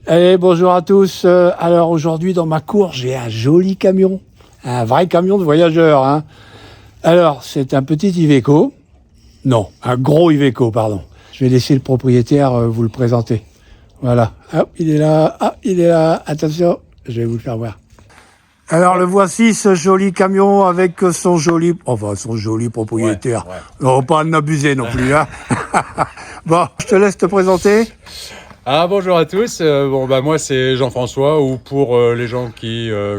Allez, bonjour à tous. Alors aujourd'hui dans ma cour, j'ai un joli camion, un vrai camion de voyageur. Hein. Alors c'est un petit Iveco, non, un gros Iveco, pardon. Je vais laisser le propriétaire vous le présenter. Voilà, hop, il est là, ah, il est là. Attention, je vais vous le faire voir. Alors le voici, ce joli camion avec son joli propriétaire. Ouais. Non, pas en abuser non plus. Hein. Bon, je te laisse te présenter. Bonjour à tous. Moi c'est Jean-François, ou pour les gens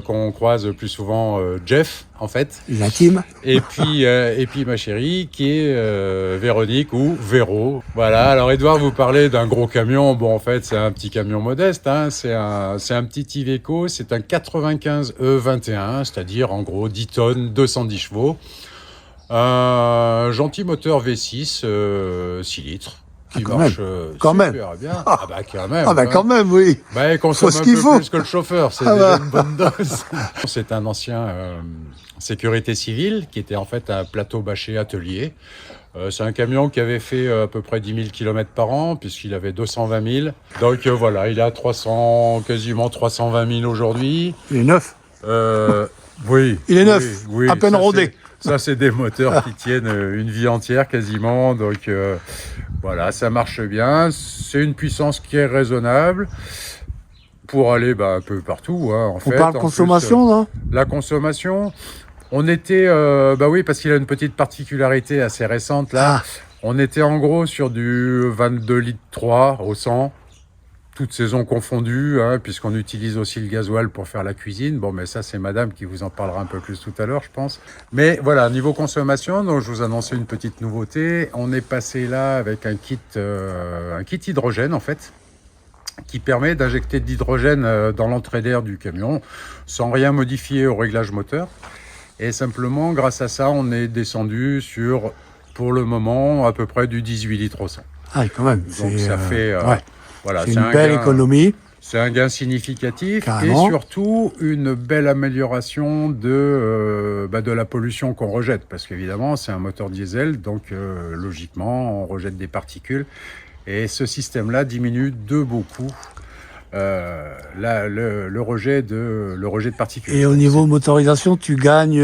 qu'on croise plus souvent, Jeff en fait. L'intime. Et puis ma chérie qui est Véronique ou Véro. Voilà. Alors Edouard vous parlait d'un gros camion. Bon, en fait c'est un petit camion modeste. Hein. C'est un petit Iveco. C'est un 95 E21, c'est-à-dire en gros 10 tonnes, 210 chevaux. Un gentil moteur V6, 6 litres. Qui marche quand super même. bien. Quand même. Quand même, oui. Il consomme Faut un ce qu'il peu faut. plus que le chauffeur, c'est déjà une bonne dose. C'est un ancien sécurité civile qui était en fait un plateau bâché atelier. C'est un camion qui avait fait à peu près 10 000 km par an, puisqu'il avait 220 000. Donc voilà, il a quasiment 320 000 aujourd'hui. Il est neuf. Oui. Il est neuf, oui, à peine ça, rodé. Ça, c'est des moteurs qui tiennent une vie entière quasiment. Donc voilà, ça marche bien. C'est une puissance qui est raisonnable pour aller un peu partout. Hein, en fait. On parle consommation, non? La consommation, on était... oui, parce qu'il a une petite particularité assez récente là. On était en gros sur du 22 litres 3 au 100. Toutes saisons confondues, hein, puisqu'on utilise aussi le gasoil pour faire la cuisine. Bon, mais ça, c'est madame qui vous en parlera un peu plus tout à l'heure, je pense. Mais voilà, niveau consommation, donc je vous annonçais une petite nouveauté. On est passé là avec un kit hydrogène, en fait, qui permet d'injecter de l'hydrogène dans l'entrée d'air du camion, sans rien modifier au réglage moteur. Et simplement, grâce à ça, on est descendu sur, pour le moment, à peu près du 18 litres au 100. Ah, quand même. Donc ça fait... Voilà, c'est une belle économie. C'est un gain significatif. Carrément. Et surtout une belle amélioration de la pollution qu'on rejette. Parce qu'évidemment, c'est un moteur diesel, donc logiquement, on rejette des particules. Et ce système-là diminue de beaucoup le rejet de particules. Et au niveau motorisation, tu gagnes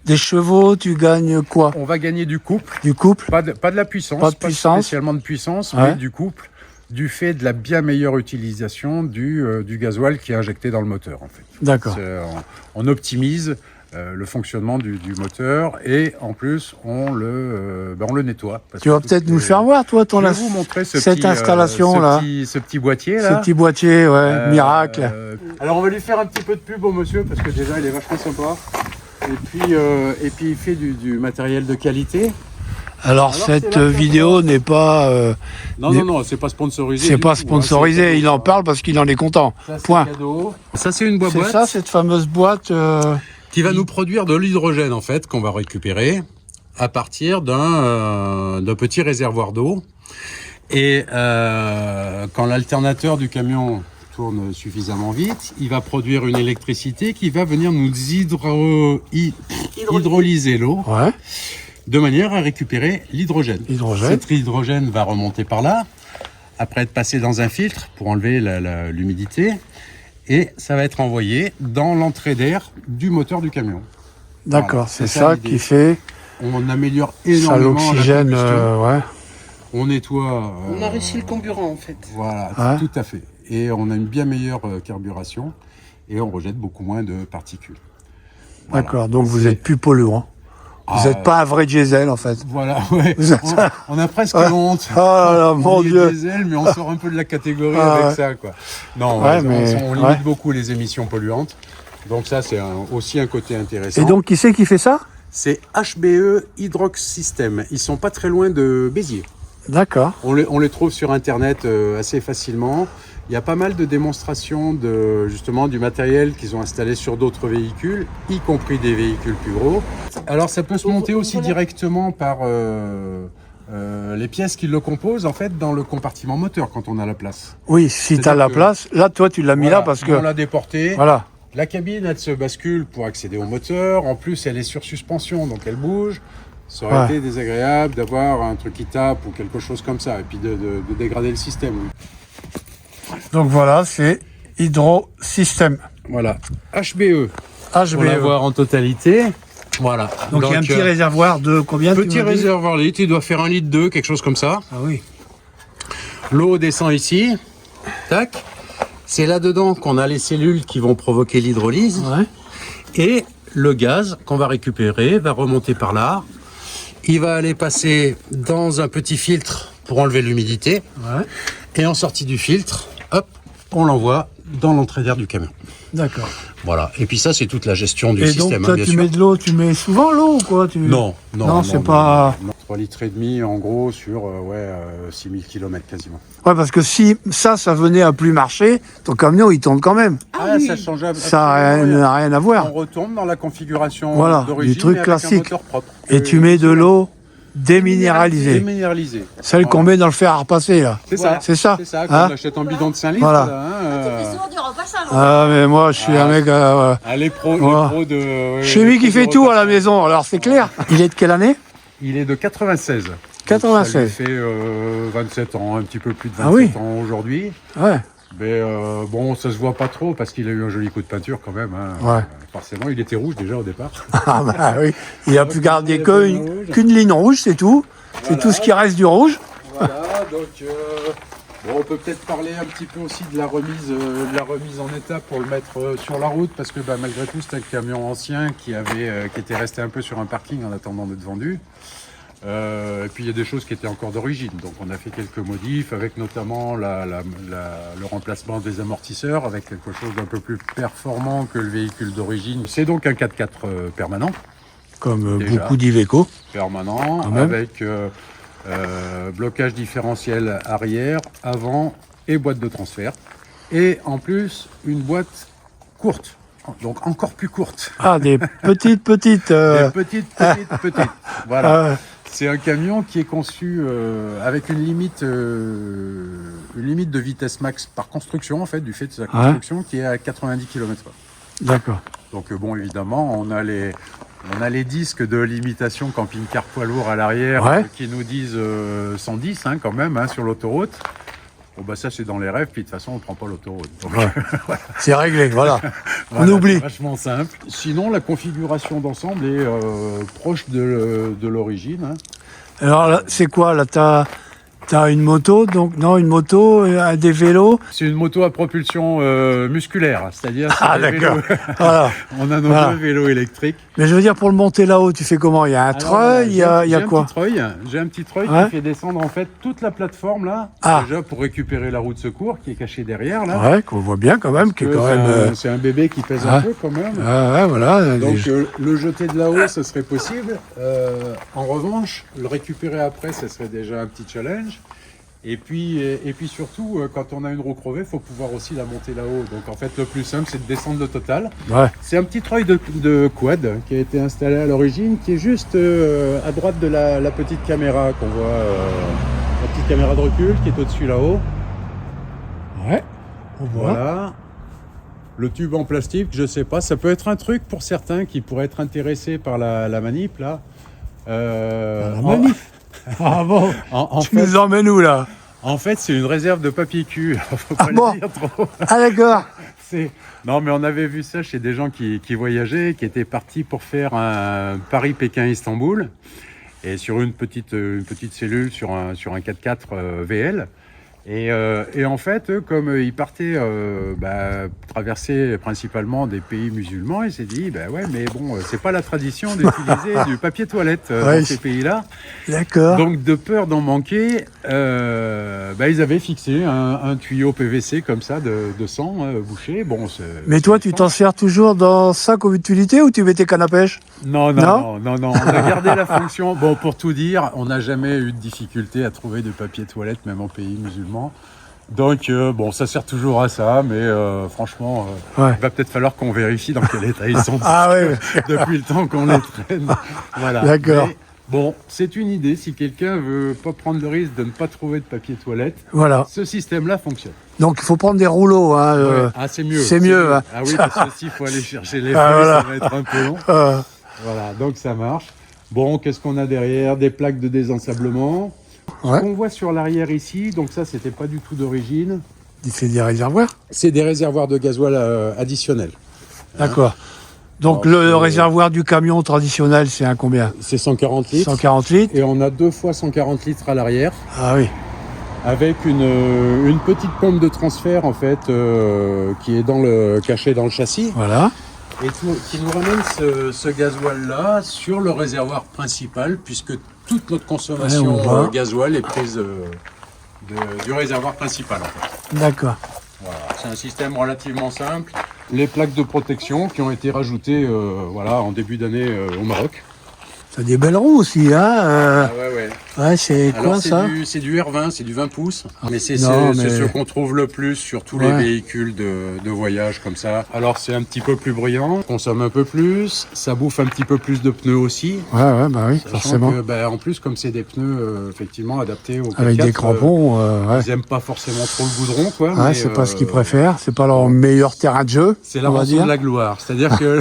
des chevaux, tu gagnes quoi? On va gagner du couple. Du couple. Pas de la puissance. Pas de puissance. Spécialement de puissance, mais du couple. Du fait de la bien meilleure utilisation du gasoil qui est injecté dans le moteur, en fait. D'accord. On optimise le fonctionnement du moteur, et en plus on le nettoie. Tu vas peut-être nous le faire voir, toi, je vais vous montrer cette installation-là. Ce petit boîtier là. Ce petit boîtier, miracle. Alors on va lui faire un petit peu de pub au monsieur, parce que déjà il est vachement sympa. Et puis il fait du matériel de qualité. Alors cette vidéo n'est pas... Non, c'est pas sponsorisé. C'est pas sponsorisé, hein, il en parle parce qu'il en est content. Ça, Point. Cadeau. Ça, c'est une boîte. C'est ça, cette fameuse boîte qui va nous produire de l'hydrogène, en fait, qu'on va récupérer à partir d'un petit réservoir d'eau. Et quand l'alternateur du camion tourne suffisamment vite, il va produire une électricité qui va venir nous hydrolyser l'eau. Ouais. De manière à récupérer l'hydrogène. Cet hydrogène va remonter par là, après être passé dans un filtre pour enlever l'humidité, et ça va être envoyé dans l'entrée d'air du moteur du camion. D'accord, c'est ça qui fait... On améliore énormément l'oxygène, On nettoie... on enrichit le carburant, en fait. Voilà, tout à fait. Et on a une bien meilleure carburation, et on rejette beaucoup moins de particules. Voilà. D'accord, donc vous êtes plus polluant. Vous n'êtes pas un vrai diesel, en fait. Voilà, ouais. On a presque honte. Oh là là, mon Dieu. Diesel, mais on sort un peu de la catégorie avec ça, quoi. Non, on limite beaucoup les émissions polluantes. Donc ça, c'est aussi un côté intéressant. Et donc, qui c'est qui fait ça? C'est HBE Hydrox System. Ils sont pas très loin de Béziers. D'accord. On les trouve sur Internet assez facilement. Il y a pas mal de démonstrations justement du matériel qu'ils ont installé sur d'autres véhicules, y compris des véhicules plus gros. Alors ça peut se monter aussi directement par les pièces qui le composent, en fait, dans le compartiment moteur quand on a la place. Oui, si tu as la place. Là, toi, tu l'as mis là parce que... On l'a déporté. Voilà. La cabine, elle se bascule pour accéder au moteur. En plus, elle est sur suspension, donc elle bouge. Ça aurait été désagréable d'avoir un truc qui tape ou quelque chose comme ça, et puis de dégrader le système. Donc voilà, c'est Hydrosystème. Voilà, HBE. HBE. Pour l'avoir en totalité. Voilà. Donc il y a un petit réservoir de combien? Petit réservoir litre, il doit faire 1,2 litre, quelque chose comme ça. Ah oui. L'eau descend ici. Tac. C'est là-dedans qu'on a les cellules qui vont provoquer l'hydrolyse. Ouais. Et le gaz qu'on va récupérer va remonter par là. Il va aller passer dans un petit filtre pour enlever l'humidité. Ouais. Et en sortie du filtre, hop, on l'envoie dans l'entrée d'air du camion. D'accord. Voilà. Et puis ça, c'est toute la gestion du Et système. donc toi, bien tu sûr. mets de l'eau, tu mets souvent l'eau ou quoi? Non, c'est pas... non. 3 litres et demi en gros sur 6000 km quasiment. Ouais, parce que si ça venait à plus marcher, ton camion, il tourne quand même. Ça change Ça n'a rien à voir. On retourne dans la configuration Voilà, d'origine, du truc mais avec classique. un moteur propre. Et tu mets de l'eau déminéralisée. Déminéralisée. Celle qu'on met dans le fer à repasser, là. C'est ça. C'est ça. C'est ça, qu'on Hein achète en bidon de 5 litres. Voilà. Là, C'est souvent du repassage. Ah, mais moi, je suis un mec... voilà. les pros de... Chez lui qui fait tout à la maison, alors c'est clair. Il est de quelle année? Il est de 96. 96. Ça lui fait 27 ans, un petit peu plus de 27 Ah oui. ans aujourd'hui. Ouais. Mais bon, ça se voit pas trop parce qu'il a eu un joli coup de peinture quand même. Hein. Ouais. Forcément, il était rouge déjà au départ. Ah bah oui. Il a pu garder qu'une ligne rouge, c'est tout. C'est Voilà. tout ce qui reste du rouge. Voilà, donc bon, on peut peut-être parler un petit peu aussi de la remise en état pour le mettre sur la route parce que malgré tout, c'est un camion ancien qui était resté un peu sur un parking en attendant d'être vendu. Et puis il y a des choses qui étaient encore d'origine, donc on a fait quelques modifs avec notamment le remplacement des amortisseurs avec quelque chose d'un peu plus performant que le véhicule d'origine. C'est donc un 4x4 permanent. Comme Déjà. beaucoup d'Iveco. Permanent, Quand même. avec blocage différentiel arrière, avant et boîte de transfert. Et en plus, une boîte courte, donc encore plus courte. Ah, des petites. Des petites. Voilà. Ah, C'est un camion qui est conçu avec une limite de vitesse max par construction, en fait, du fait de sa construction, qui est à 90 km/h. d'accord. Donc bon, évidemment, on a les disques de limitation camping-car poids lourd à l'arrière qui nous disent 110 quand même sur l'autoroute. Bon ça c'est dans les rêves, puis de toute façon on ne prend pas l'autoroute. Donc, Ouais. C'est réglé, voilà. voilà, On oublie. c'est vachement simple. Sinon la configuration d'ensemble est proche de l'origine. Alors là, c'est quoi là? T'as une moto, donc non, une moto, des vélos. C'est une moto à propulsion musculaire, c'est-à-dire Ah des d'accord. vélos. Voilà. On a nos Voilà. deux vélos électriques. Mais je veux dire, pour le monter là-haut, tu fais comment? Il y a un Alors, treuil, il y a quoi? J'ai un petit treuil Ouais. qui fait descendre en fait toute la plateforme là, Ah. déjà pour récupérer la roue de secours qui est cachée derrière là. Ouais, qu'on voit bien quand même, qui est Parce quand que même... c'est un bébé qui pèse ouais. un peu quand même. ouais, voilà. Donc le jeter de là-haut, ce serait possible. En revanche, le récupérer après, ce serait déjà un petit challenge. Et puis surtout, quand on a une roue crevée, il faut pouvoir aussi la monter là-haut. Donc en fait, le plus simple, c'est de descendre le total. Ouais. C'est un petit treuil de quad qui a été installé à l'origine, qui est juste à droite de la petite caméra qu'on voit, la petite caméra de recul qui est au-dessus là-haut. Ouais. On voit. Voilà. Le tube en plastique, je sais pas, ça peut être un truc pour certains qui pourraient être intéressés par la manip là. La manip. Ah bon. En Tu fait, nous emmènes où là? en fait, c'est une réserve de papier cul. Faut pas bon le dire trop. Ah d'accord. Non, mais on avait vu ça chez des gens qui voyageaient, qui étaient partis pour faire un Paris-Pékin-Istanbul, et sur une petite cellule sur un 4x4 VL. Et en fait, eux, comme ils partaient traverser principalement des pays musulmans, ils s'est dit, ouais, mais bon, c'est pas la tradition d'utiliser du papier toilette Ouais. dans ces pays-là. D'accord. Donc, de peur d'en manquer, ils avaient fixé un tuyau PVC comme ça de sang bouché. Bon, Mais toi, tu t'en sers toujours dans ça comme utilité ou tu mets tes cannes à pêche? Non. On a gardé la fonction. Bon, pour tout dire, on n'a jamais eu de difficulté à trouver du papier toilette, même en pays musulmans. Donc, ça sert toujours à ça, mais franchement, Ouais. il va peut-être falloir qu'on vérifie dans quel état ils sont Ah ouais. depuis le temps qu'on les traîne. Voilà. D'accord. Mais, bon, c'est une idée. Si quelqu'un veut pas prendre le risque de ne pas trouver de papier toilette, Voilà. ce système-là fonctionne. Donc il faut prendre des rouleaux. Hein, Ouais. Ah, c'est mieux. c'est mieux, hein. Ah oui, parce que s'il faut aller chercher les Ah, feuilles, voilà. ça va être un peu long. euh, Voilà, donc ça marche. Bon, qu'est-ce qu'on a derrière? Des plaques de désensablement. Ouais. Ce qu'on voit sur l'arrière ici, donc ça, c'était pas du tout d'origine. c'est des réservoirs. C'est des réservoirs de gasoil additionnels. D'accord. Donc Alors, le c'est- réservoir du camion traditionnel, c'est un combien? C'est 140 litres. 140 litres. Et on a 2 fois 140 litres à l'arrière, Ah oui. avec une petite pompe de transfert en fait, qui est cachée dans le châssis. Voilà. Et qui nous ramène ce gasoil-là sur le réservoir principal, puisque toute notre consommation Ouais, on voit. gasoil est prise du réservoir principal. En fait. D'accord. Voilà. C'est un système relativement simple. Les plaques de protection qui ont été rajoutées en début d'année au Maroc. Ça a des belles roues aussi, hein. Ouais. Ouais, c'est quoi Alors ça? c'est du R20, c'est du 20 pouces. Mais c'est Non, mais- ce qu'on trouve le plus sur tous les Ouais. véhicules de voyage comme ça. Alors c'est un petit peu plus bruyant, consomme un peu plus, ça bouffe un petit peu plus de pneus aussi. Ouais, bah oui, Sachant forcément. que, en plus, comme c'est des pneus effectivement adaptés au Avec 4x4, des crampons, ouais. ils aiment pas forcément trop le goudron, quoi. Ouais, mais, c'est pas ce qu'ils préfèrent. C'est pas leur meilleur terrain de jeu. C'est la on va rançon dire. de la gloire. C'est-à-dire que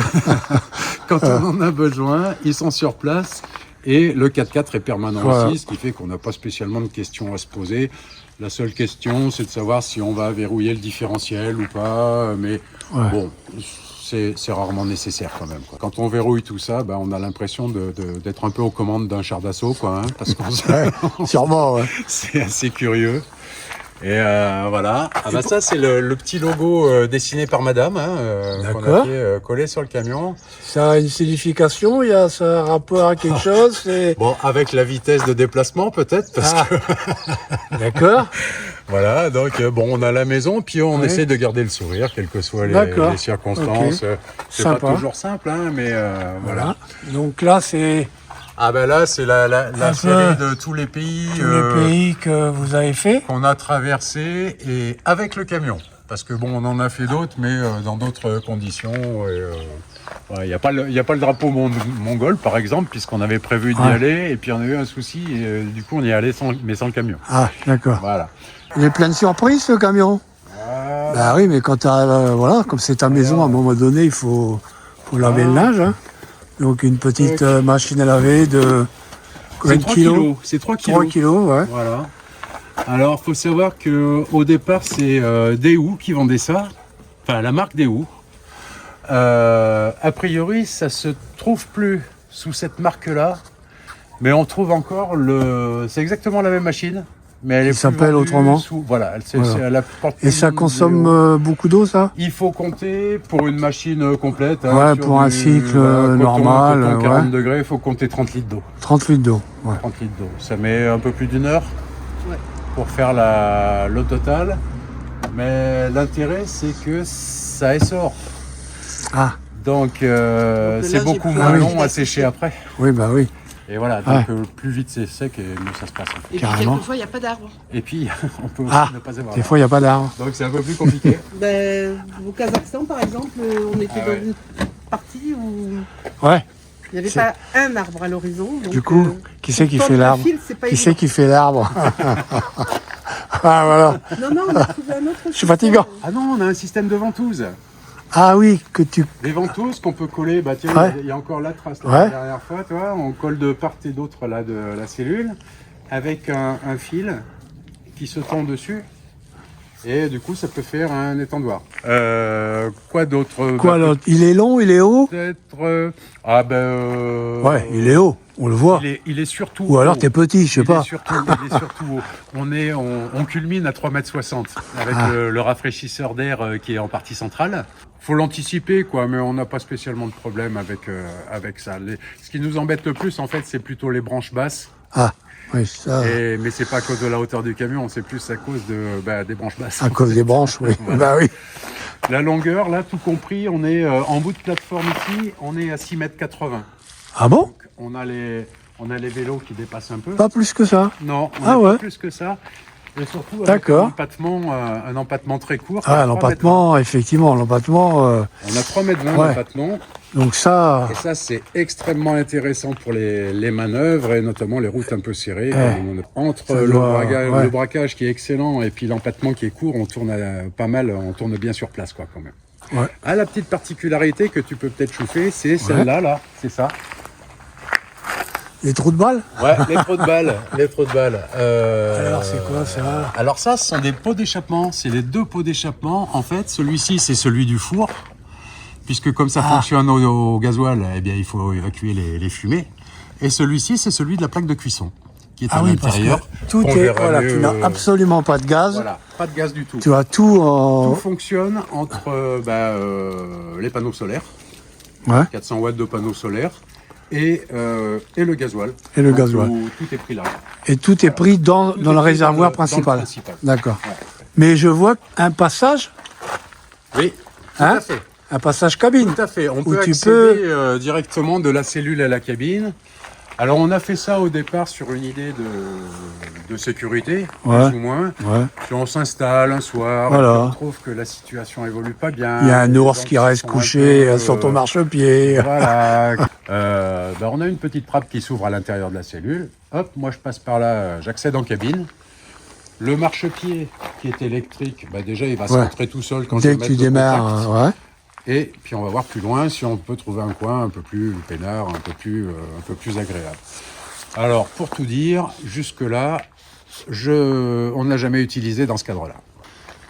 quand on en a besoin, ils sont sur place. Et le 4x4 est permanent Voilà. aussi, ce qui fait qu'on n'a pas spécialement de questions à se poser. La seule question, c'est de savoir si on va verrouiller le différentiel ou pas. Mais Ouais. bon, c'est rarement nécessaire quand même, quoi. Quand on verrouille tout ça, on a l'impression d'être un peu aux commandes d'un char d'assaut, quoi, hein, parce qu'on Sûrement, ouais. c'est assez curieux. Et voilà. Ah bah ça, c'est le petit logo dessiné par madame, hein, qu'on a D'accord. fait coller sur le camion. Ça a une signification, ça a un rapport à quelque chose, c'est... Bon, avec la vitesse de déplacement peut-être, parce Ah. que D'accord. voilà, donc on a la maison, puis on Ouais. essaie de garder le sourire, quelles que soient D'accord. les circonstances. Ok. C'est pas Sympa. toujours simple, hein, mais voilà. Voilà. Donc là, c'est Ah ben là, c'est la Un série peu de tous les pays, tous les pays que vous avez fait. qu'on a traversés et avec le camion. Parce que on en a fait d'autres, mais dans d'autres conditions. Il n'y a pas le drapeau mongol, par exemple, puisqu'on avait prévu d'y Ouais. aller, et puis on a eu un souci, et du coup on y est allé sans le camion. Ah, d'accord. Voilà. Il est plein de surprises, ce camion. Bah oui, mais quand voilà, comme c'est ta maison, à un moment donné, il faut laver le linge, hein. Donc une petite machine à laver de combien C'est de 3 kilos? kilos. C'est 3 kilos. 3 kilos, ouais. Voilà. Alors, faut savoir que au départ, c'est Daewoo qui vendait ça. Enfin, la marque Daewoo. A priori, ça se trouve plus sous cette marque-là. Mais on trouve encore c'est exactement la même machine. Mais elle est Qui plus s'appelle vendue autrement. Voilà. Voilà. porte Et ça une consomme Daewoo. beaucoup d'eau, ça? Il faut compter pour une machine complète. Ouais, sur pour un cycle normal, coton 40 ouais. degrés, il faut compter 30 litres d'eau. 30 litres d'eau, ouais. 30 litres d'eau. Ça met un peu plus d'une heure Ouais. pour faire l'eau totale. Mais l'intérêt, c'est que ça essore. Ah, Donc, le c'est linge est beaucoup plus moins rapide long à à sécher sécher. après. oui, bah oui. Et voilà, donc plus vite c'est sec et mieux ça se passe. En fait. Et puis Carrément. quelquefois, il n'y a pas d'arbre. Et puis, on peut aussi Ah, ne pas avoir. des fois, il n'y a pas d'arbre. Donc, c'est un peu plus compliqué. Au Kazakhstan, par exemple, on était Ah dans ouais. une partie où Ouais. il n'y avait C'est- pas un arbre à l'horizon. donc, Du coup, qui c'est qui tendre fait le l'arbre? fil, c'est pas Qui évident. c'est qui fait l'arbre? Ah, voilà. Non, on a trouvé un autre. Je suis fatigant. Ah non, on a un système de ventouse. Ah oui, que tu... Les ventouses qu'on peut coller, tiens, Ouais. il y a encore la trace Ouais. la dernière fois, tu vois, on colle de part et d'autre là de la cellule avec un fil qui se tend dessus et du coup ça peut faire un étendoir. Quoi d'autre? Quoi, l'autre? Il est long, il est haut? Peut-être. Ouais, il est haut, on le voit. Il est surtout. Ou alors haut. t'es petit, je sais Il pas. est surtout haut. On culmine à 3,60 m avec Ah. le rafraîchisseur d'air qui est en partie centrale. Faut l'anticiper, quoi, mais on n'a pas spécialement de problème avec ça. Ce qui nous embête le plus, en fait, c'est plutôt les branches basses. Ah, oui, ça, Mais c'est pas à cause de la hauteur du camion, c'est plus à cause des branches basses. à cause des branches, oui. Voilà. Bah oui. La longueur, là, tout compris, on est en bout de plateforme ici, on est à 6,80 m. Ah bon? On a les vélos qui dépassent un peu. Pas plus que ça. Non, on Ah a ouais. pas plus que ça. Et surtout avec D'accord. un empattement très court. Ah, 3 l'empattement, effectivement, l'empattement. mètres. On a 3,20 m Ouais. d'empattement. Donc ça, Et ça, c'est extrêmement intéressant pour les manœuvres et notamment les routes un peu serrées. Ouais. Entre Ça le, doit- ouais. le braquage qui est excellent et puis l'empattement qui est court, on tourne pas mal, on tourne bien sur place, quoi, quand même. Ouais. Ah, la petite particularité que tu peux peut-être chauffer, c'est celle-là, là, c'est ça. Les trous de balles? Ouais, les trous de balles. Les trous de balles. Alors, c'est quoi ça? Alors ça, ce sont des pots d'échappement. C'est les 2 pots d'échappement. En fait, celui-ci, c'est celui du four. Puisque comme ça fonctionne au gasoil, eh bien, il faut évacuer les fumées. Et celui-ci, c'est celui de la plaque de cuisson, qui est à l'intérieur. Parce que tout est, voilà, tu n'as absolument pas de gaz. Voilà, pas de gaz du tout. Tu as tout en... Tout fonctionne entre les panneaux solaires, Ouais. 400 watts de panneaux solaires, et le gasoil. Et le Donc, gasoil. Tout est pris là. Et tout est pris dans Tout le est pris réservoir dans le principal. principal. D'accord. Ouais. Mais je vois un passage, Oui, tout Hein à fait. un passage cabine. Tout à fait. On Où peut tu accéder directement de la cellule à la cabine. Alors on a fait ça au départ sur une idée de sécurité, Ouais. plus ou moins. Ouais. Puis on s'installe un soir, Voilà. et puis on trouve que la situation évolue pas bien. Il y a un Les ours gens qui reste sont un couché peu, sur ton marchepied. Voilà. On a une petite trappe qui s'ouvre à l'intérieur de la cellule. Hop, moi je passe par là, j'accède en cabine. Le marchepied qui est électrique, déjà il va s'entrer tout seul quand je Dès vais que mettre tu le démarres, contact. ouais. Et puis on va voir plus loin si on peut trouver un coin un peu plus peinard, un peu plus agréable. Alors pour tout dire, jusque-là, on ne l'a jamais utilisé dans ce cadre-là.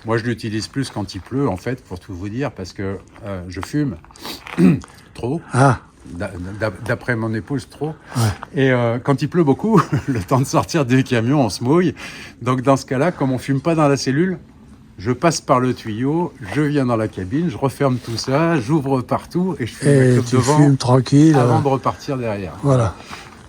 Moi je l'utilise plus quand il pleut en fait, pour tout vous dire, parce que je fume trop. Ah, D'après mon épouse, trop. Ouais. Et quand il pleut beaucoup, le temps de sortir du camion, on se mouille. Donc dans ce cas-là, comme on fume pas dans la cellule, je passe par le tuyau, je viens dans la cabine, je referme tout ça, j'ouvre partout et je fume la et clope tu devant fumes tranquille. avant de repartir derrière. Voilà.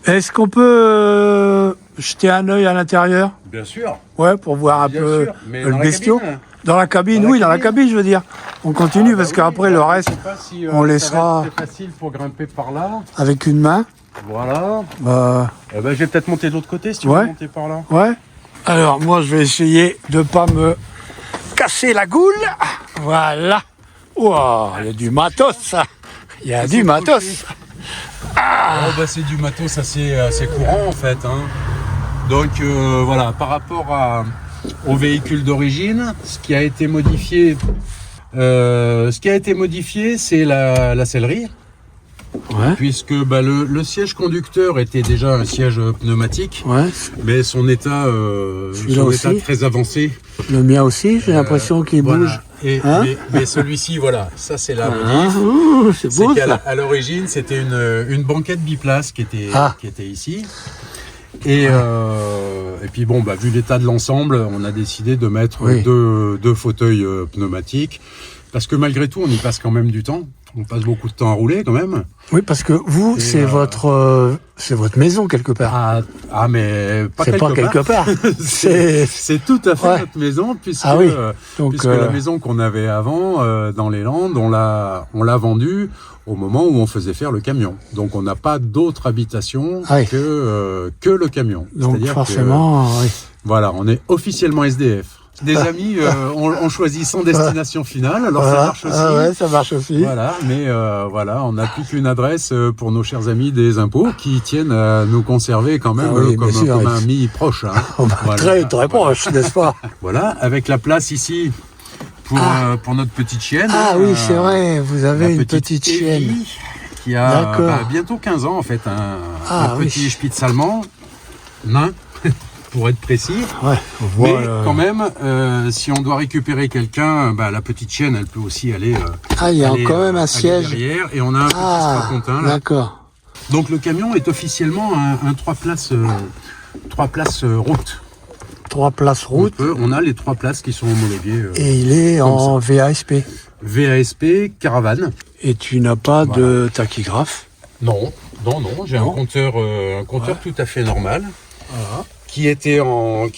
Est-ce qu'on peut jeter un œil à l'intérieur? Bien sûr. Ouais, pour voir un Bien peu sûr, mais le dans la bestiau. cabine. Dans la cabine, Dans la oui, dans la cabine. cabine, je veux dire. On continue parce Oui, qu'après le reste, je sais pas si, on laissera- ça va être très facile pour grimper par là. avec une main. Voilà. Euh, Je vais peut-être monter de l'autre côté si tu Ouais. veux monter par là. ouais. Alors, moi, je vais essayer de pas me casser la goule. Voilà. Wow, il y a du matos, ça. Il y a du matos. C'est du matos assez courant en fait. Hein. Donc voilà, par rapport au véhicule d'origine, ce qui a été modifié, c'est la sellerie, Ouais. puisque le siège conducteur était déjà un siège pneumatique, Ouais. mais son état, Celui-là aussi. très avancé. Le mien aussi, j'ai l'impression qu'il Voilà. bouge. Et, Hein mais celui-ci, voilà, ça c'est la Ah, modif. ouh, c'est C'est beau, qu'à ça. à l'origine, c'était une banquette biplace qui Ah. était ici. Et puis vu l'état de l'ensemble, on a décidé de mettre Oui. deux fauteuils pneumatiques. Parce que malgré tout, on y passe quand même du temps. On passe beaucoup de temps à rouler quand même. Oui, parce que vous, Et, c'est votre maison quelque part. Mais pas C'est pas quelque part. C'est C'est tout à fait Ouais. notre maison, puisque, Ah oui. Donc, puisque la maison qu'on avait avant, dans les Landes, on l'a vendue au moment où on faisait faire le camion. Donc on n'a pas d'autre habitation Ah oui. que le camion. donc C'est-à-dire forcément, oui. voilà, on est officiellement SDF. Des amis ont choisi sans destination finale, alors ça Voilà. marche aussi. Ah ouais, ça marche aussi. Voilà, mais on n'a plus qu'une adresse pour nos chers amis des impôts qui tiennent à nous conserver quand même Ah oui, comme bien sûr, un oui. ami proche. Hein. Oh, bah, Voilà. Très, très proche, n'est-ce pas? Voilà, avec la place ici pour notre petite chienne. Ah oui, c'est vrai, vous la avez une petite Evie, chienne. qui a D'accord. bientôt 15 ans en fait, Ah, un oui. petit spitz allemand, nain, pour être précis. Ouais, on voit, Mais quand même, si on doit récupérer quelqu'un, la petite chienne, elle peut aussi aller. Ah, il y a aller, quand même un aller siège. derrière, et on a un petit Ah, strapontin là. d'accord. Donc le camion est officiellement un 3 places route. 3 places route On a les 3 places qui sont homologuées et il est comme en VASP. VASP caravane. Et tu n'as pas Voilà. de tachygraphe. Non, j'ai un Non. compteur tout à fait normal. Qui était en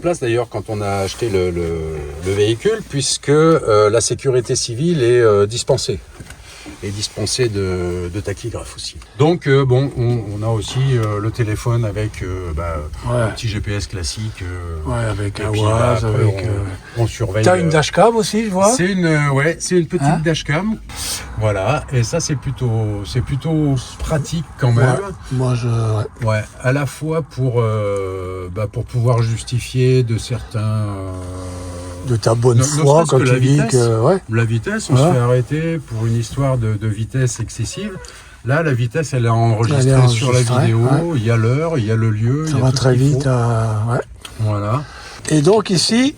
place d'ailleurs quand on a acheté le véhicule, puisque la sécurité civile est dispensée. Et dispensée de tachygraphe aussi. Donc on a aussi le téléphone avec un petit GPS classique. Ouais, avec et un puis, Waze, après, avec... on surveille. T'as une dashcam aussi, je vois. C'est une petite Hein dashcam. Voilà, et ça c'est plutôt pratique quand même. Ouais, moi, Ouais, à la fois pour pouvoir justifier de certains de ta bonne Ne foi serait-ce quand que tu la dis vitesse. que... Ouais. la vitesse, on Voilà. se fait arrêter pour une histoire de vitesse excessive. Là, la vitesse, elle est enregistrée, Elle est sur la enregistrée, vidéo. ouais. Il y a l'heure, il y a le lieu. Ça il y a va tout très ce qu'il vite. faut. Ouais. Voilà. Et donc ici,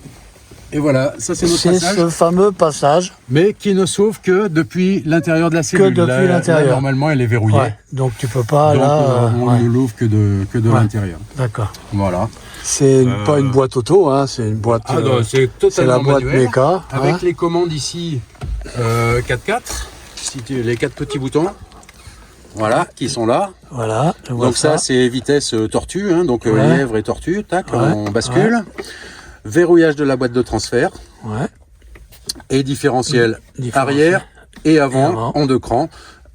Et voilà, ça c'est notre c'est passage. ce fameux passage. Mais qui ne s'ouvre que depuis l'intérieur de la cellule. depuis Là, l'intérieur. normalement, elle est verrouillée. Ouais. Donc tu peux pas Donc, là. on Ouais. ne l'ouvre que de Ouais. l'intérieur. D'accord. Voilà. C'est pas une boîte auto, hein, c'est une boîte. Ah non, c'est totalement c'est la boîte manuel, méca. avec hein. les commandes ici 4x4, les 4 petits boutons. Voilà, qui sont là. Voilà. je vois Donc ça, c'est vitesse tortue, hein, donc Ouais. lièvre et tortue, tac, Ouais. on bascule. Verrouillage de la boîte de transfert Ouais. et différentiel Différentiel. arrière et avant, Et avant. en 2 crans.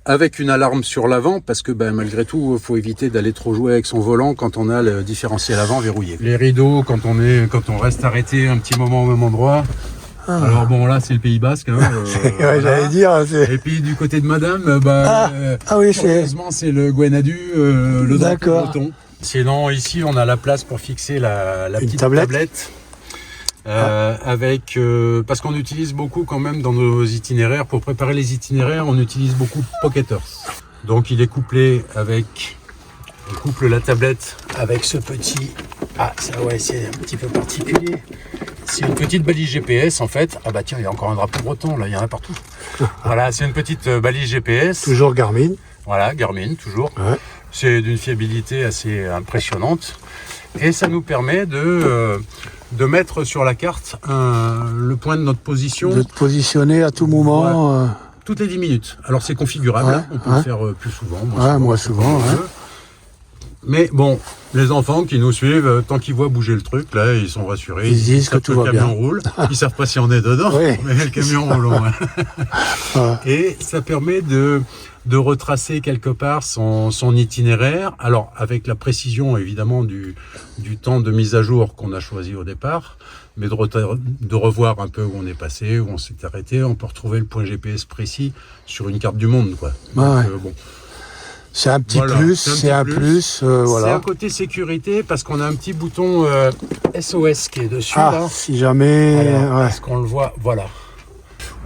Avec une alarme sur l'avant, parce que malgré tout, il faut éviter d'aller trop jouer avec son volant quand on a le différentiel avant verrouillé. Les rideaux, quand on reste arrêté un petit moment au même endroit. Ah. Alors bon, là, c'est le Pays Basque. Hein, Ouais, voilà. j'allais dire. C'est... Et puis du côté de Madame, Ah oui, c'est. curieusement, c'est le Gwenadu, le drapeau D'accord. breton. Sinon, ici, on a la place pour fixer la Une petite tablette. tablette. Avec parce qu'on utilise beaucoup quand même dans nos itinéraires, pour préparer les itinéraires, on utilise beaucoup Pocketers. Donc il est couplé avec, on couple la tablette avec ce petit, ça ouais, c'est un petit peu particulier. C'est une petite balise GPS en fait. Ah bah tiens, il y a encore un drapeau breton là, il y en a partout. Voilà, c'est une petite balise GPS. Toujours Garmin. Voilà, Garmin toujours. Ouais. C'est d'une fiabilité assez impressionnante et ça nous permet de mettre sur la carte le point de notre position De te positionner à tout moment. toutes les 10 minutes. Alors c'est configurable, Ouais, hein, on peut ouais. le faire plus souvent. Moi souvent. quand on Ouais. veut. Mais bon, les enfants qui nous suivent, tant qu'ils voient bouger le truc, là, ils sont rassurés. Ils se disent que savent tout le va camion bien. roule. Ils savent pas si on est dedans, Oui. mais le camion roule. Ouais. Ouais. Et ça permet de retracer quelque part son itinéraire. Alors, avec la précision, évidemment, du temps de mise à jour qu'on a choisi au départ, mais de revoir un peu où on est passé, où on s'est arrêté. On peut retrouver le point GPS précis sur une carte du monde, quoi. Donc, Ouais. bon. C'est un petit Voilà, plus. c'est un C'est un petit plus. C'est Voilà. un côté sécurité parce qu'on a un petit bouton SOS qui est dessus, Ah, là. si jamais. Alors, Ouais. est-ce qu'on le voit? Voilà.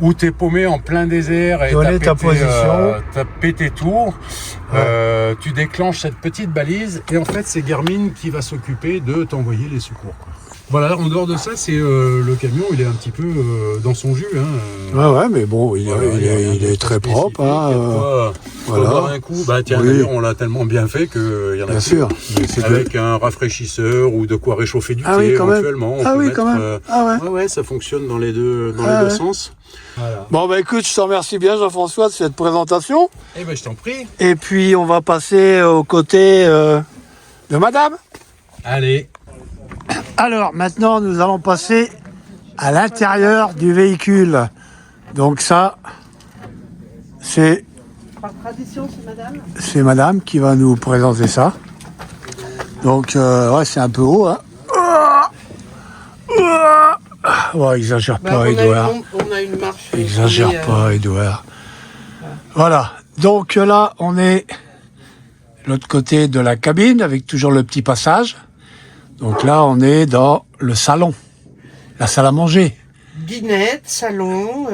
Où t'es paumé en plein désert et Donner ta position. t'as pété tout, tu déclenches cette petite balise et en fait c'est Garmin qui va s'occuper de t'envoyer les secours, quoi. Voilà, en dehors de ça, c'est le camion, il est un petit peu dans son jus. Hein, Ouais, mais bon, il Voilà, y a rien est de très spécifique, propre. Hein, y a de quoi voilà. boire un coup. Bah tiens, Oui. d'ailleurs, on l'a tellement bien fait qu'il y en a bien plus. sûr. Mais c'est Avec un rafraîchisseur ou de quoi réchauffer du Ah thé oui, quand même. éventuellement. On Ah peut oui, mettre, quand même. Ah ouais. ouais, ça fonctionne dans les deux Ah ouais. sens. Voilà. Bon, bah écoute, je te remercie bien, Jean-François, de cette présentation. Eh ben, je t'en prie. Et puis, on va passer aux côtés de Madame. Allez. Alors, maintenant, nous allons passer à l'intérieur du véhicule. Donc ça, c'est Par tradition, c'est madame. Madame qui va nous présenter ça. Donc, ouais, c'est un peu haut. Hein. Ouais, exagère Bah, pas, Edouard. on a une marche. Exagère qui est, pas, Edouard. Voilà. Donc là, on est de l'autre côté de la cabine avec toujours le petit passage. Donc là, on est dans le salon, la salle à manger. Binette, salon.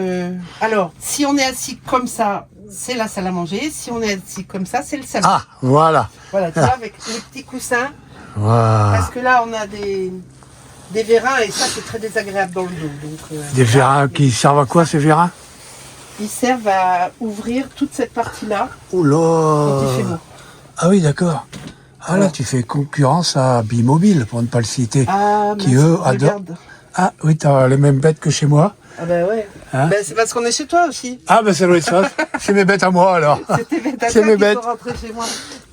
Alors, si on est assis comme ça, c'est la salle à manger. Si on est assis comme ça, c'est le salon. Ah, voilà. Voilà, tu vois, avec les petits coussins. Voilà. Parce que là, on a des vérins et ça, c'est très désagréable dans le dos. Donc, Des vérins qui servent à quoi, ces vérins? ils servent à ouvrir toute cette partie-là Oh quand il fait là. beau. Ah oui, d'accord. Ah là, tu fais concurrence à Bimobile, pour ne pas le citer. Ah, Qui, mince, eux, adorent. regarde. Ah oui, t'as les mêmes bêtes que chez moi. Ah bah ouais. Hein Bah, c'est parce qu'on est chez toi aussi. Ah ben ça doit être ça. C'est mes bêtes à moi alors. C'était bêtes à C'est toi mes qui bêtes. sont rentrés chez moi.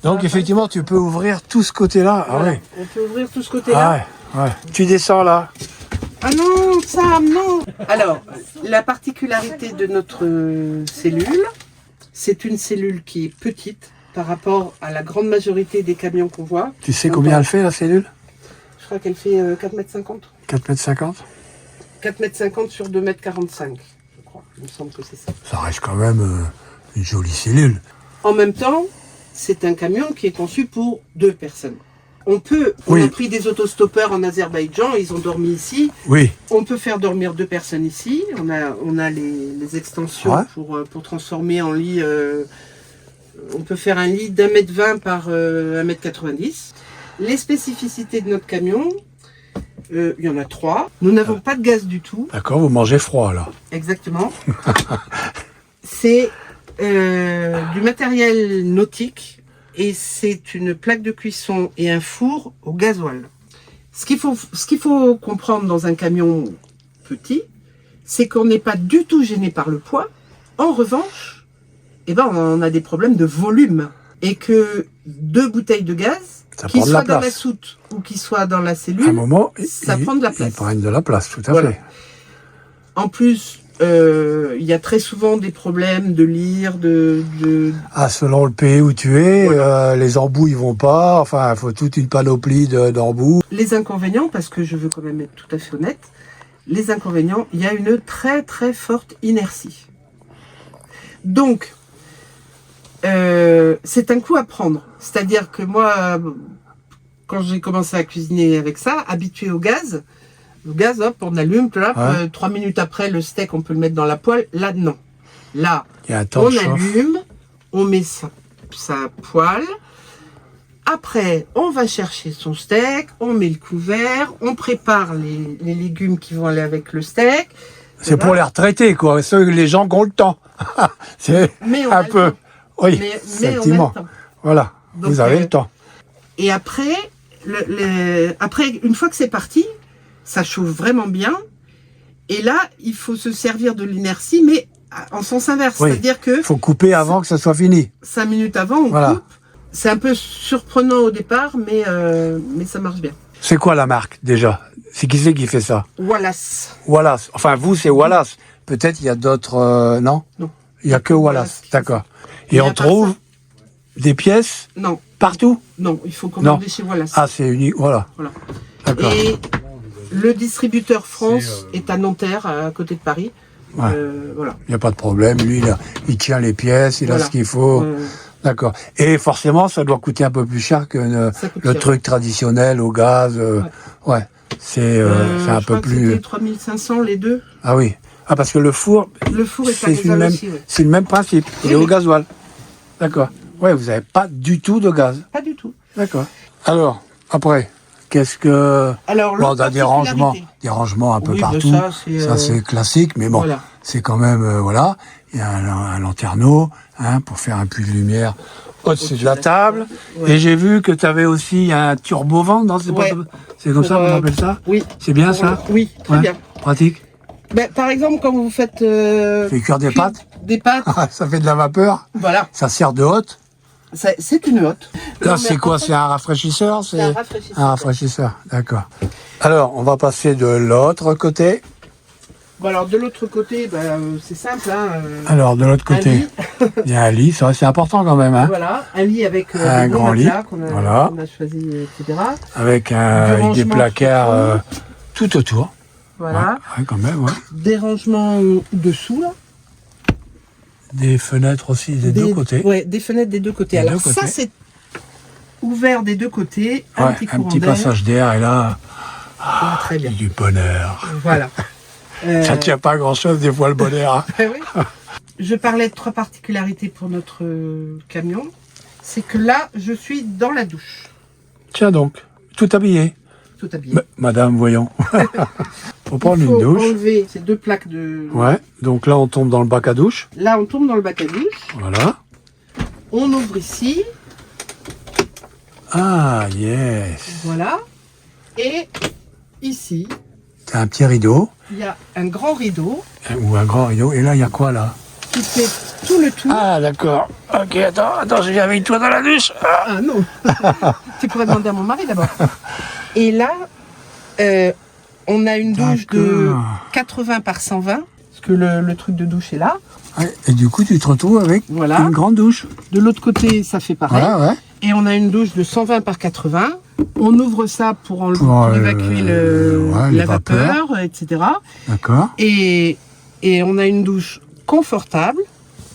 Donc effectivement, tu peux ouvrir tout ce côté-là. Ah Voilà. ouais. On peut ouvrir tout ce côté-là. Ah ouais, ouais. Tu descends là. Ah non, Sam, non. Alors, la particularité de notre cellule, c'est une cellule qui est petite par rapport à la grande majorité des camions qu'on voit. Tu sais combien elle fait la cellule? Je crois qu'elle fait 4,50 m. 4,50 m. 4,50 m sur 2,45 m, je crois. Il me semble que c'est ça. Ça reste quand même une jolie cellule. En même temps, c'est un camion qui est conçu pour 2 personnes. On Oui. a pris des autostoppeurs en Azerbaïdjan, ils ont dormi ici. Oui. On peut faire dormir 2 personnes ici. On a les extensions Ouais. pour transformer en lit On peut faire un lit d'1,20 m par 1,90 m. Les spécificités de notre camion, il y en a 3. Nous n'avons pas de gaz du tout. D'accord, vous mangez froid là. Exactement. C'est du matériel nautique et c'est une plaque de cuisson et un four au gasoil. Ce qu'il faut comprendre dans un camion petit, c'est qu'on n'est pas du tout gêné par le poids. En revanche, on a des problèmes de volume et que 2 bouteilles de gaz, qu'ils soient dans la soute ou qu'ils soient dans la cellule, à un moment, ça prend de la place. Ils prennent de la place, tout à fait. En plus, il y a très souvent des problèmes de lire, Ah, selon le pays où tu es, les embouts ils vont pas. Enfin, il faut toute une panoplie d'embouts. Les inconvénients, parce que je veux quand même être tout à fait honnête, les inconvénients, il y a une très très forte inertie. Donc, c'est un coup à prendre. C'est-à-dire que moi, quand j'ai commencé à cuisiner avec ça, habitué au gaz, hop, on allume, là, 3 minutes après, le steak, on peut le mettre dans la poêle. Là, non. Là, on allume, on met sa poêle. Après, on va chercher son steak, on met le couvert, on prépare les légumes qui vont aller avec le steak. C'est pour les retraités, quoi. Les gens qui ont le temps. C'est un peu... Oui, effectivement. Voilà, donc, vous avez le temps. Et après, une fois que c'est parti, ça chauffe vraiment bien. Et là, il faut se servir de l'inertie, mais en sens inverse. Oui. C'est-à-dire que... Il faut couper avant que ça soit fini. 5 minutes avant, on coupe. C'est un peu surprenant au départ, mais ça marche bien. C'est quoi la marque, déjà? C'est qui c'est qui fait ça? Wallace. Wallace. Enfin, vous, c'est Wallace. Peut-être il y a d'autres... non? Non. Il n'y a que Wallace. D'accord. Et on trouve des pièces? Non. Partout? Non, il faut commander chez Wallace. Ah, c'est unique. Voilà. D'accord. Et le distributeur France est à Nanterre, à côté de Paris. Ouais. Voilà. Il n'y a pas de problème. Lui, il tient les pièces, il a ce qu'il faut. D'accord. Et forcément, ça doit coûter un peu plus cher que le truc traditionnel au gaz. Ouais. C'est un peu plus... C'était 3500 les deux. Ah oui. Ah, parce que le four... Le four est à gasoil aussi, c'est le même principe. Il est au gasoil. D'accord. Ouais, vous n'avez pas du tout de gaz. Pas du tout. D'accord. Alors, après, qu'est-ce que... Alors, on a des rangements un peu partout. Ça, c'est classique, mais bon, c'est quand même... voilà. Il y a un lanterneau pour faire un puits de lumière au-dessus de la table. Ouais. Et j'ai vu que tu avais aussi un turbovent dans ces C'est comme ça qu'on appelle ça? Oui. C'est bien ça? Oui, très bien. Pratique? Ben, par exemple, quand vous faites... Fait cuire des pâtes? Des pâtes. Ça fait de la vapeur? Voilà. Ça sert de hotte? C'est une hotte. Là, c'est quoi? C'est un rafraîchisseur? C'est un rafraîchisseur. Un rafraîchisseur, d'accord. Alors, on va passer de l'autre côté. Bon, alors, de l'autre côté, c'est simple. Alors, de l'autre côté, il y a un lit, ça c'est important quand même. Voilà, un lit avec un grand lit qu'on a choisi, etc. Avec des placards tout autour. Voilà. Ouais, quand même, Des rangements dessous, là. Des fenêtres aussi des deux côtés. Oui, des fenêtres des deux côtés. Alors ça, c'est ouvert des deux côtés. Un petit passage d'air, et là, très bien. Du bonheur. Voilà. Ça ne tient pas à grand-chose, des fois, le bonheur. Oui. Je parlais de 3 particularités pour notre camion. C'est que là, je suis dans la douche. Tiens donc, tout habillé. Tout habillé. Madame, voyons. Faut prendre une douche. Il faut enlever ces 2 plaques de... Ouais, donc là, on tombe dans le bac à douche. Là, on tombe dans le bac à douche. Voilà. On ouvre ici. Ah, yes. Voilà. Et ici... T'as un petit rideau. Il y a un grand rideau. Ou un grand rideau. Et là, il y a quoi, là? Qui fait tout le tour. Ah, d'accord. Ok, attends, je viens avec toi dans la douche. Ah non. Tu pourrais demander à mon mari d'abord. Et là, on a une douche de 80 par 120. Parce que le truc de douche est là. Ouais, et du coup, tu te retrouves avec une grande douche. De l'autre côté, ça fait pareil. Voilà, ouais. Et on a une douche de 120 par 80. On ouvre ça pour évacuer la vapeur, etc. D'accord. Et on a une douche confortable,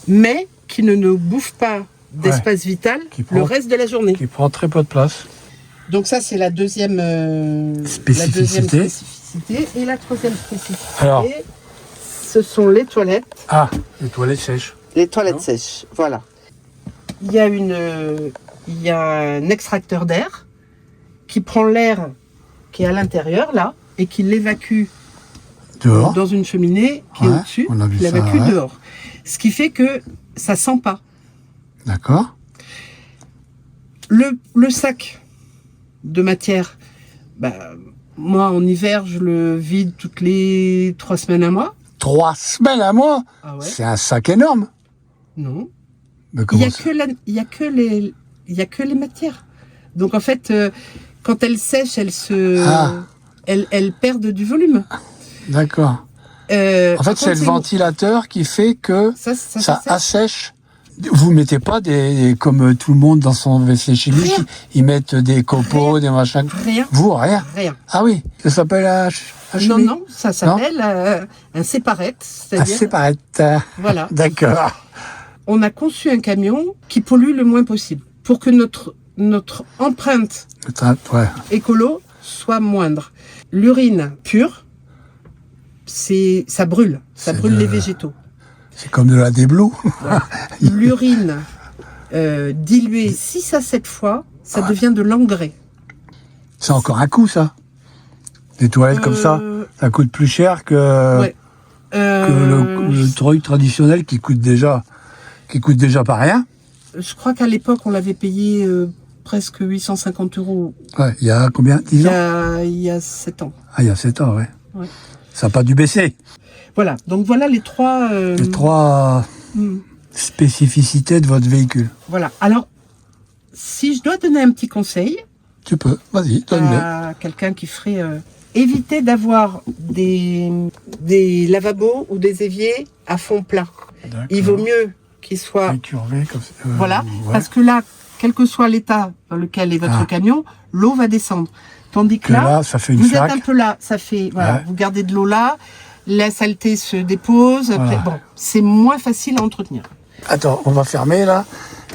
mais qui ne nous bouffe pas d'espace vital le reste de la journée. Qui prend très peu de place. Donc ça, c'est la deuxième spécificité. Et la troisième spécificité, alors, ce sont les toilettes. Ah, les toilettes sèches. Les toilettes sèches, voilà. il y a un extracteur d'air qui prend l'air qui est à l'intérieur, là, et qui l'évacue Dehors. dans une cheminée qui est Ouais, au-dessus, on a vu qui ça, l'évacue ouais. dehors. Ce qui fait que ça sent pas. D'accord. Le sac de matière, bah, moi, en hiver, je le vide toutes les 3 semaines à mois. 3 semaines à moi. Ah ouais? C'est un sac énorme. Non. Mais Il comment y a ça que les matières. Donc en fait, quand elles sèchent, Ah. elles perdent du volume. D'accord. En Par fait, c'est contre, le ventilateur qui fait que ça ça sèche. assèche. Vous mettez pas comme tout le monde dans son WC chimique, Rien. ils mettent des copeaux, des machins. Rien. Vous, rien. Rien. Ah oui, ça s'appelle un Non, chimie. non, ça s'appelle un séparette. Un C'est-à-dire, séparette. voilà. D'accord. On a conçu un camion qui pollue le moins possible pour que notre empreinte Ouais. écolo soit moindre. L'urine pure, ça brûle. Ça C'est brûle de- les végétaux. C'est comme de la déblou. L'urine diluée 6 à 7 fois, ça devient de l'engrais. C'est encore un coût, ça. Des toilettes comme ça coûte plus cher que, Ouais. que le truc traditionnel qui coûte déjà pas rien. Je crois qu'à l'époque, on l'avait payé presque 850 €. Ouais, il y a combien 10 ans Il y a 7 ans. Ah, il y a 7 ans, ouais. Ouais. Ça n'a pas dû baisser. Voilà, donc voilà les trois... Les 3 spécificités de votre véhicule. Voilà, alors, si je dois donner un petit conseil Tu peux, vas-y, donne-le. à quelqu'un qui ferait... éviter d'avoir des lavabos ou des éviers à fond plat. Il vaut mieux qu'ils soient... Incurvé comme ça. Voilà, ouais. parce que là, quel que soit l'état dans lequel est votre camion, l'eau va descendre. Tandis que Que là, ça fait une vous flaque. êtes un peu là, ça fait, voilà, Ouais. vous gardez de l'eau là, la saleté se dépose, après, Voilà. bon, c'est moins facile à entretenir. Attends, on va fermer là.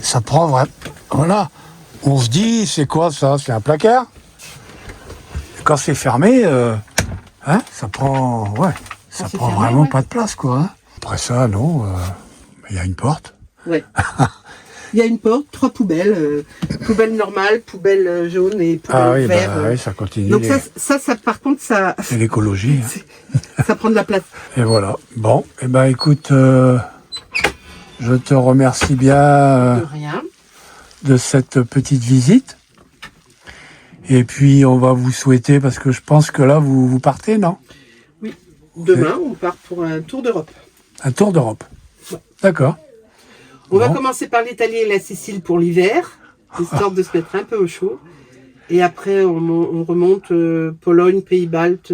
Ça prend vraiment. Voilà. On se dit, c'est quoi ça? C'est un placard? Quand c'est fermé, ça prend. Ouais. Ça c'est prend fermé, vraiment ouais. pas de place, quoi. Hein. Après ça, non. Il y a une porte. Ouais. Il y a une porte, 3 poubelles, poubelle normale, poubelle jaune et poubelle vert. oui, ça continue. Donc ça, par contre, ça, C'est l'écologie. Hein. ça prend de la place. Et voilà. Bon, et ben écoute, je te remercie bien De rien. de cette petite visite. Et puis on va vous souhaiter, parce que je pense que là vous partez, non? Oui. Demain, on part pour un tour d'Europe. Un tour d'Europe. Ouais. D'accord. On va Bon. commencer par l'Italie et la Sicile pour l'hiver, histoire de se mettre un peu au chaud. Et après, on remonte Pologne, Pays-Baltes,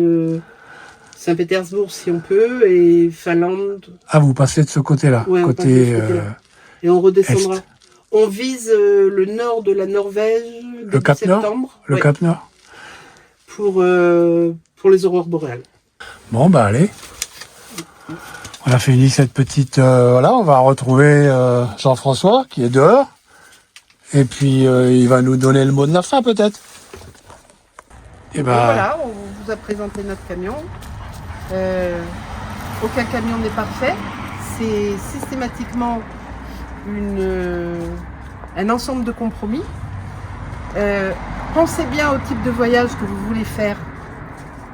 Saint-Pétersbourg si on peut, et Finlande. Ah, vous passez de ce côté-là, Ouais, on passe de côté ce côté-là. Et on redescendra. est. On vise le nord de la Norvège début Cap Nord septembre. Le Ouais, Cap Nord. pour les aurores boréales. Bon, bah allez. On a fini cette petite... voilà, on va retrouver Jean-François qui est dehors. Et puis il va nous donner le mot de la fin peut-être. Et Donc voilà, on vous a présenté notre camion. Aucun camion n'est parfait. C'est systématiquement un ensemble de compromis. Pensez bien au type de voyage que vous voulez faire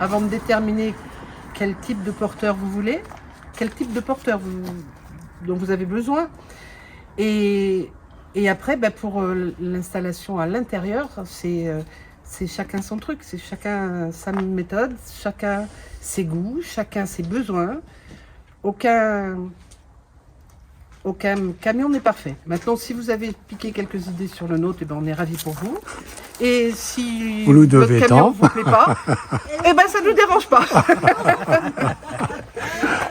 avant de déterminer quel type de porteur vous voulez, quel type de porteur dont vous avez besoin. Et après, pour l'installation à l'intérieur, c'est chacun son truc, c'est chacun sa méthode, chacun ses goûts, chacun ses besoins. Aucun camion n'est parfait. Maintenant, si vous avez piqué quelques idées sur le nôtre, on est ravis pour vous. Et si Vous nous votre devez camion tant. ne vous plaît pas, ça ne nous dérange pas.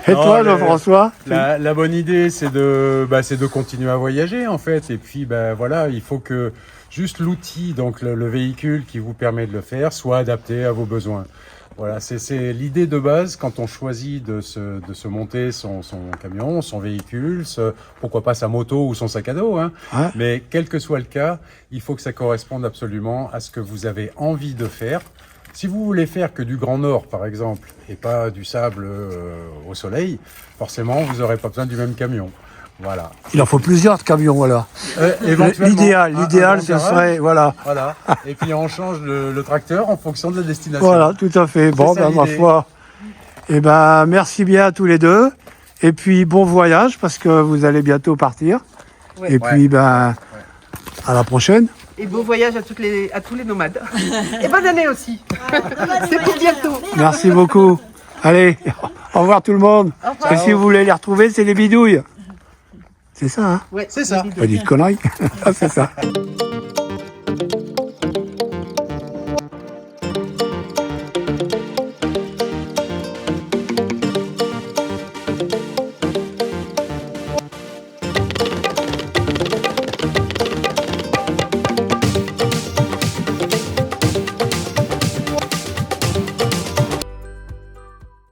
Et Non, toi, Jean-François? La bonne idée, c'est de continuer à voyager en fait. Et puis voilà, il faut que juste l'outil, donc le véhicule qui vous permet de le faire, soit adapté à vos besoins. Voilà, c'est l'idée de base quand on choisit de se monter son camion, son véhicule, pourquoi pas sa moto ou son sac à dos. Hein. Ouais. Mais quel que soit le cas, il faut que ça corresponde absolument à ce que vous avez envie de faire. Si vous voulez faire que du Grand Nord, par exemple, et pas du sable au soleil, forcément, vous n'aurez pas besoin du même camion. Voilà. Il en faut plusieurs de camions, alors. Éventuellement, L'idéal, un ce garage. serait, voilà. Voilà. Et puis on change le tracteur en fonction de la destination. Voilà, tout à fait. Bon, ça, ben, ma l'idée. foi. Eh ben, merci bien à tous les deux. Et puis, bon voyage, parce que vous allez bientôt partir. Ouais. Et puis, ben, à la prochaine. Et beau voyage à tous les nomades. Et bonne année aussi. C'est pour bientôt. Merci beaucoup. Allez, au revoir tout le monde. Et si vous voulez les retrouver, c'est les bidouilles. C'est ça, hein? Ouais, C'est ça. Pas dit de conneries. C'est ça.